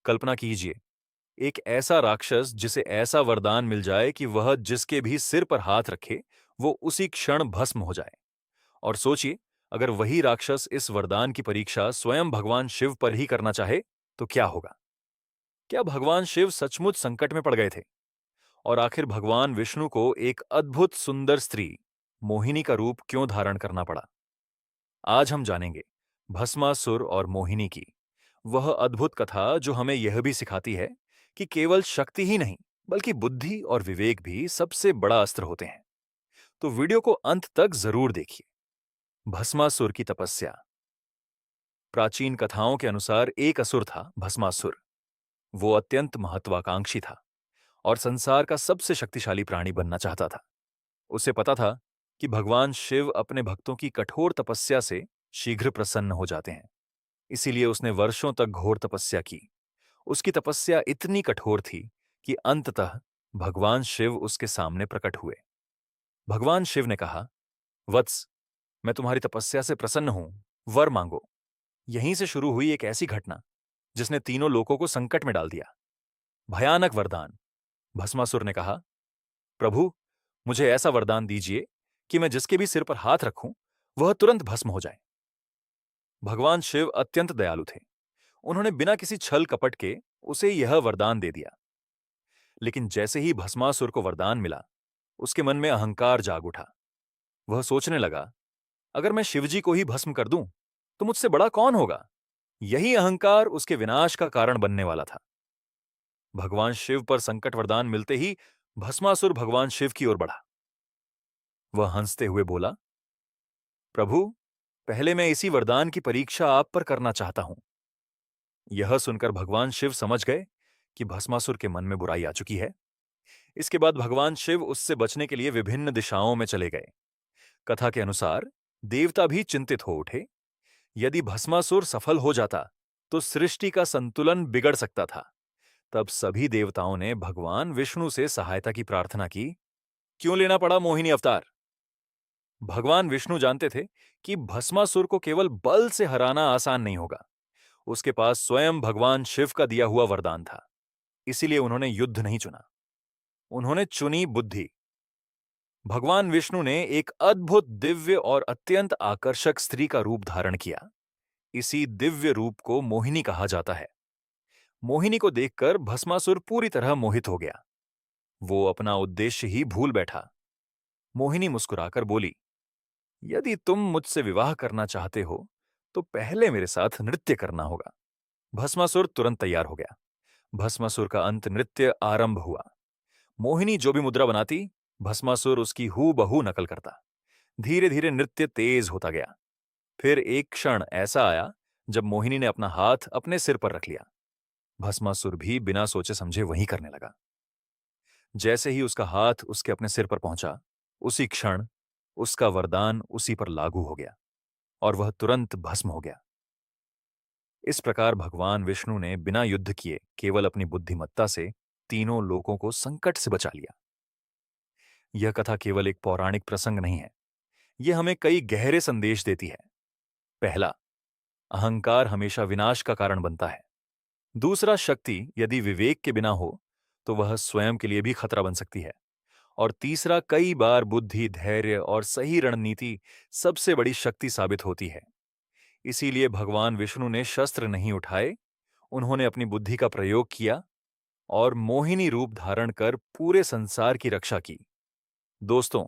कल्पना कीजिए, एक ऐसा राक्षस जिसे ऐसा वरदान मिल जाए कि वह जिसके भी सिर पर हाथ रखे वो उसी क्षण भस्म हो जाए। और सोचिए, अगर वही राक्षस इस वरदान की परीक्षा स्वयं भगवान शिव पर ही करना चाहे तो क्या होगा? क्या भगवान शिव सचमुच संकट में पड़ गए थे? और आखिर भगवान विष्णु को एक अद्भुत सुंदर स्त्री मोहिनी का रूप क्यों धारण करना पड़ा? आज हम जानेंगे भस्मासुर और मोहिनी की वह अद्भुत कथा जो हमें यह भी सिखाती है कि केवल शक्ति ही नहीं बल्कि बुद्धि और विवेक भी सबसे बड़ा अस्त्र होते हैं। तो वीडियो को अंत तक जरूर देखिए। भस्मासुर की तपस्या। प्राचीन कथाओं के अनुसार एक असुर था भस्मासुर। वो अत्यंत महत्वाकांक्षी था और संसार का सबसे शक्तिशाली प्राणी बनना चाहता था। उसे पता था कि भगवान शिव अपने भक्तों की कठोर तपस्या से शीघ्र प्रसन्न हो जाते हैं। इसीलिए उसने वर्षों तक घोर तपस्या की। उसकी तपस्या इतनी कठोर थी कि अंततः भगवान शिव उसके सामने प्रकट हुए। भगवान शिव ने कहा, वत्स, मैं तुम्हारी तपस्या से प्रसन्न हूं, वर मांगो। यहीं से शुरू हुई एक ऐसी घटना जिसने तीनों लोगों को संकट में डाल दिया। भयानक वरदान। भस्मासुर ने कहा, प्रभु, मुझे ऐसा वरदान दीजिए कि मैं जिसके भी सिर पर हाथ रखूं वह तुरंत भस्म हो जाए। भगवान शिव अत्यंत दयालु थे। उन्होंने बिना किसी छल कपट के उसे यह वरदान दे दिया। लेकिन जैसे ही भस्मासुर को वरदान मिला, उसके मन में अहंकार जाग उठा। वह सोचने लगा, अगर मैं शिवजी को ही भस्म कर दूं, तो मुझसे बड़ा कौन होगा? यही अहंकार उसके विनाश का कारण बनने वाला था। भगवान शिव पर संकट वरदान मिलते ही भस्मासुर भगवान शिव की ओर बढ़ा। वह हंसते हुए बोला, प्रभु, पहले मैं इसी वरदान की परीक्षा आप पर करना चाहता हूं। यह सुनकर भगवान शिव समझ गए कि भस्मासुर के मन में बुराई आ चुकी है। इसके बाद भगवान शिव उससे बचने के लिए विभिन्न दिशाओं में चले गए। कथा के अनुसार देवता भी चिंतित हो उठे। यदि भस्मासुर सफल हो जाता तो सृष्टि का संतुलन बिगड़ सकता था। तब सभी देवताओं ने भगवान विष्णु से सहायता की प्रार्थना की। क्यों लेना पड़ा मोहिनी अवतार? भगवान विष्णु जानते थे कि भस्मासुर को केवल बल से हराना आसान नहीं होगा। उसके पास स्वयं भगवान शिव का दिया हुआ वरदान था। इसीलिए उन्होंने युद्ध नहीं चुना, उन्होंने चुनी बुद्धि। भगवान विष्णु ने एक अद्भुत दिव्य और अत्यंत आकर्षक स्त्री का रूप धारण किया। इसी दिव्य रूप को मोहिनी कहा जाता है। मोहिनी को देखकर भस्मासुर पूरी तरह मोहित हो गया। वो अपना उद्देश्य ही भूल बैठा। मोहिनी मुस्कुराकर बोली, यदि तुम मुझसे विवाह करना चाहते हो तो पहले मेरे साथ नृत्य करना होगा। भस्मासुर तुरंत तैयार हो गया। भस्मासुर का अंत नृत्य आरंभ हुआ। मोहिनी जो भी मुद्रा बनाती, भस्मासुर उसकी हूबहू नकल करता। धीरे धीरे नृत्य तेज होता गया। फिर एक क्षण ऐसा आया जब मोहिनी ने अपना हाथ अपने सिर पर रख लिया। भस्मासुर भी बिना सोचे समझे वहीं करने लगा। जैसे ही उसका हाथ उसके अपने सिर पर पहुंचा, उसी क्षण उसका वरदान उसी पर लागू हो गया और वह तुरंत भस्म हो गया। इस प्रकार भगवान विष्णु ने बिना युद्ध किए केवल अपनी बुद्धिमत्ता से तीनों लोगों को संकट से बचा लिया। यह कथा केवल एक पौराणिक प्रसंग नहीं है, यह हमें कई गहरे संदेश देती है। पहला, अहंकार हमेशा विनाश का कारण बनता है। दूसरा, शक्ति यदि विवेक के बिना हो तो वह स्वयं के लिए भी खतरा बन सकती है। और तीसरा, कई बार बुद्धि, धैर्य और सही रणनीति सबसे बड़ी शक्ति साबित होती है। इसीलिए भगवान विष्णु ने शस्त्र नहीं उठाए, उन्होंने अपनी बुद्धि का प्रयोग किया और मोहिनी रूप धारण कर पूरे संसार की रक्षा की। दोस्तों,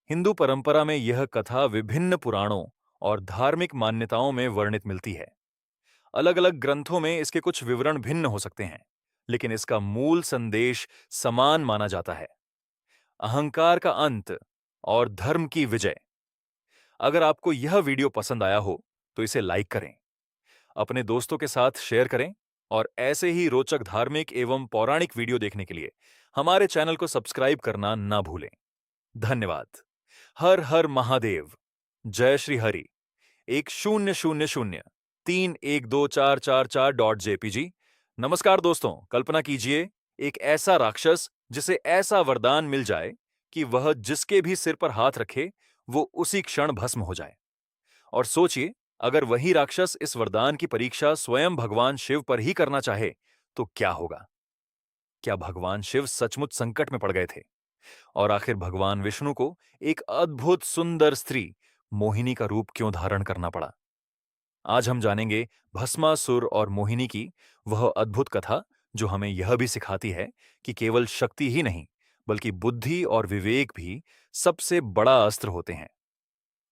हिंदू परंपरा में यह कथा विभिन्न पुराणों और धार्मिक मान्यताओं में वर्णित मिलती है। अलग अलग ग्रंथों में इसके कुछ विवरण भिन्न हो सकते हैं, लेकिन इसका मूल संदेश समान माना जाता है। अहंकार का अंत और धर्म की विजय। अगर आपको यह वीडियो पसंद आया हो तो इसे लाइक करें, अपने दोस्तों के साथ शेयर करें और ऐसे ही रोचक धार्मिक एवं पौराणिक वीडियो देखने के लिए हमारे चैनल को सब्सक्राइब करना ना भूलें। धन्यवाद। हर हर महादेव। जय श्री हरि। 1000312444.jpg। नमस्कार दोस्तों, कल्पना कीजिए, एक ऐसा राक्षस जिसे ऐसा वरदान मिल जाए कि वह जिसके भी सिर पर हाथ रखे वो उसी क्षण भस्म हो जाए। और सोचिए, अगर वही राक्षस इस वरदान की परीक्षा स्वयं भगवान शिव पर ही करना चाहे तो क्या होगा? क्या भगवान शिव सचमुच संकट में पड़ गए थे? और आखिर भगवान विष्णु को एक अद्भुत सुंदर स्त्री मोहिनी का रूप क्यों धारण करना पड़ा? आज हम जानेंगे भस्मासुर और मोहिनी की वह अद्भुत कथा जो हमें यह भी सिखाती है कि केवल शक्ति ही नहीं बल्कि बुद्धि और विवेक भी सबसे बड़ा अस्त्र होते हैं।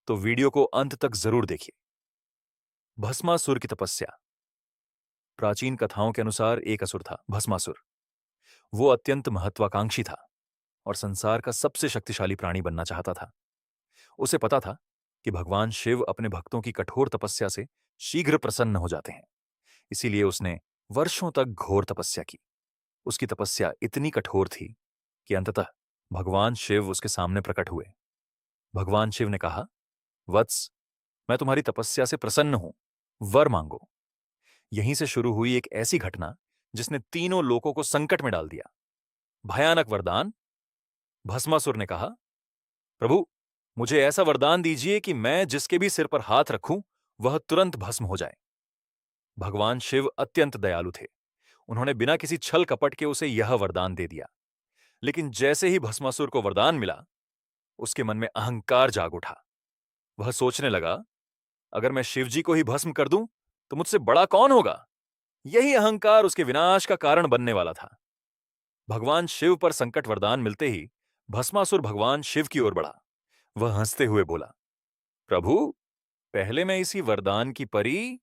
तो वीडियो को अंत तक जरूर देखिए। भस्मासुर की तपस्या। प्राचीन कथाओं के अनुसार एक असुर था भस्मासुर। वो अत्यंत महत्वाकांक्षी था और संसार का सबसे शक्तिशाली प्राणी बनना चाहता था। उसे पता था कि भगवान शिव अपने भक्तों की कठोर तपस्या से शीघ्र प्रसन्न हो जाते हैं। इसीलिए उसने वर्षों तक घोर तपस्या की। उसकी तपस्या इतनी कठोर थी कि अंततः भगवान शिव उसके सामने प्रकट हुए। भगवान शिव ने कहा, वत्स, मैं तुम्हारी तपस्या से प्रसन्न हूं, वर मांगो। यहीं से शुरू हुई एक ऐसी घटना जिसने तीनों लोगों को संकट में डाल दिया। भयानक वरदान। भस्मासुर ने कहा, प्रभु, मुझे ऐसा वरदान दीजिए कि मैं जिसके भी सिर पर हाथ रखूं वह तुरंत भस्म हो जाए। भगवान शिव अत्यंत दयालु थे। उन्होंने बिना किसी छल कपट के उसे यह वरदान दे दिया। लेकिन जैसे ही भस्मासुर को वरदान मिला, उसके मन में अहंकार जाग उठा। वह सोचने लगा, अगर मैं शिवजी को ही भस्म कर दूं, तो मुझसे बड़ा कौन होगा? यही अहंकार उसके विनाश का कारण बनने वाला था। भगवान शिव पर संकट वरदान मिलते ही भस्मासुर भगवान शिव की ओर बढ़ा। वह हंसते हुए बोला, प्रभु, पहले मैं इसी वरदान की परी